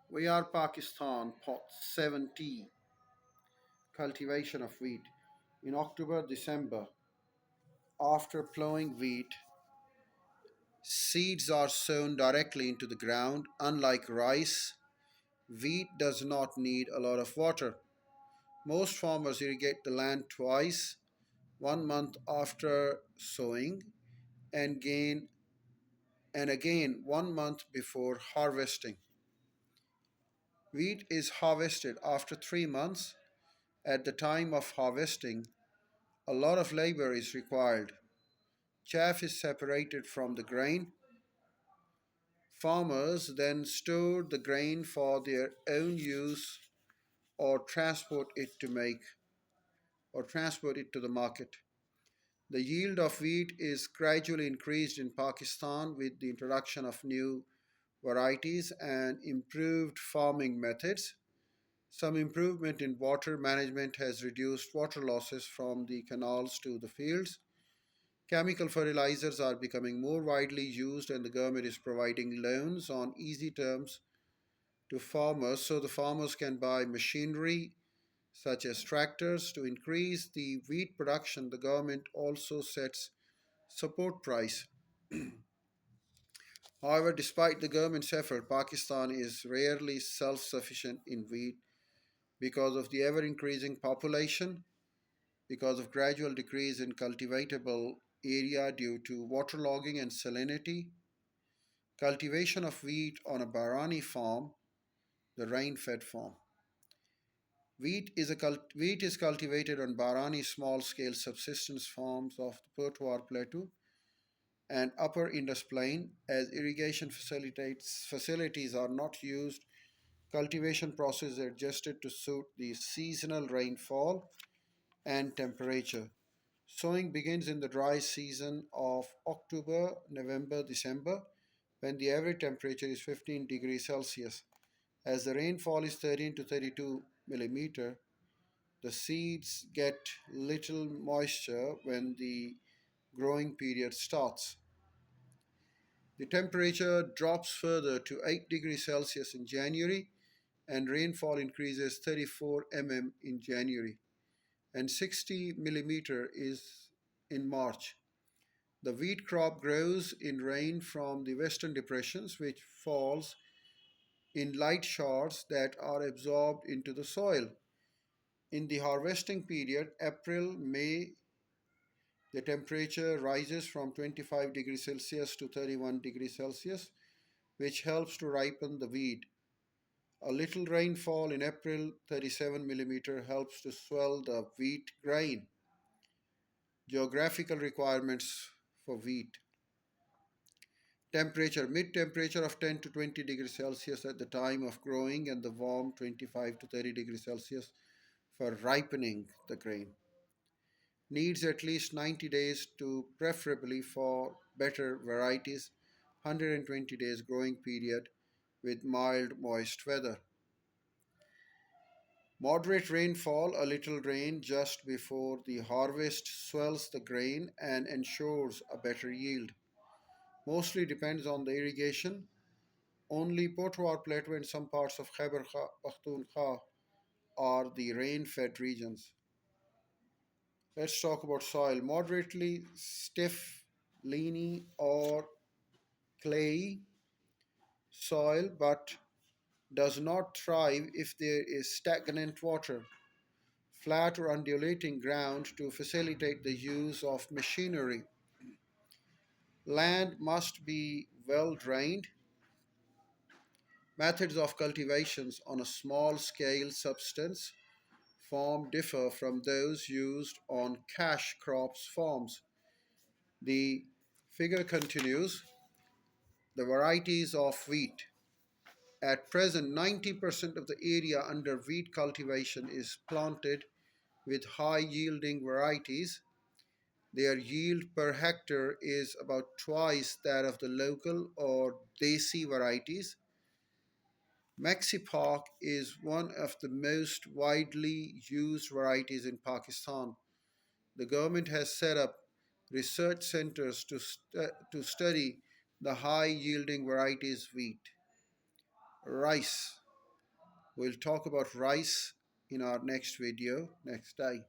We are Pakistan, pot 70, cultivation of wheat. In October, December, after plowing wheat, seeds are sown directly into the ground. Unlike rice, wheat does not need a lot of water. Most farmers irrigate the land twice, 1 month after sowing and again 1 month before harvesting. Wheat is harvested after 3 months. At the time of harvesting, a lot of labor is required. Chaff is separated from the grain. Farmers then store the grain for their own use or transport it to the market. The yield of wheat is gradually increased in Pakistan with the introduction of new varieties and improved farming methods. Some improvement in water management has reduced water losses from the canals to the fields. Chemical fertilizers are becoming more widely used, and the government is providing loans on easy terms to farmers so the farmers can buy machinery such as tractors to increase the wheat production. The government also sets support price. However, despite the government's effort, Pakistan is rarely self sufficient in wheat because of the ever increasing population, because of gradual decrease in cultivatable area due to waterlogging and salinity. Cultivation of wheat on a Barani farm, the rain-fed farm. Wheat is cultivated on Barani small-scale subsistence farms of the Potwar Plateau and Upper Indus Plain. As irrigation facilities are not used, cultivation process is adjusted to suit the seasonal rainfall and temperature. Sowing begins in the dry season of October, November, December, when the average temperature is 15 degrees Celsius. As the rainfall is 13 to 32 millimeter, the seeds get little moisture when the growing period starts. The temperature drops further to 8 degrees Celsius in January, and rainfall increases 34 mm in January and 60 millimeter is in March. The wheat crop grows in rain from the western depressions, which falls in light showers that are absorbed into the soil. In the harvesting period, April May, the temperature rises from 25 degrees Celsius to 31 degrees Celsius, which helps to ripen the wheat. A little rainfall in April, 37 millimeter, helps to swell the wheat grain. Geographical requirements for wheat. Temperature, mid temperature of 10 to 20 degrees Celsius at the time of growing, and the warm 25 to 30 degrees Celsius for ripening the grain. Needs at least 90 days to, preferably for better varieties, 120 days growing period with mild moist weather. Moderate rainfall, a little rain just before the harvest, swells the grain and ensures a better yield. Mostly depends on the irrigation. Only Potwar Plateau and some parts of Khyber Pakhtunkhwa are the rain-fed regions. Let's talk about soil. Moderately stiff, leany, or clayey soil, but does not thrive if there is stagnant water. Flat or undulating ground to facilitate the use of machinery. Land must be well drained. Methods of cultivations on a small scale substance farm differ from those used on cash crops farms. The figure continues. The varieties of wheat. At present, 90% of the area under wheat cultivation is planted with high yielding varieties. Their yield per hectare is about twice that of the local or desi varieties. Mexipark is one of the most widely used varieties in Pakistan. The government has set up research centers to study the high yielding varieties wheat. Rice. We'll talk about rice in our next video next day.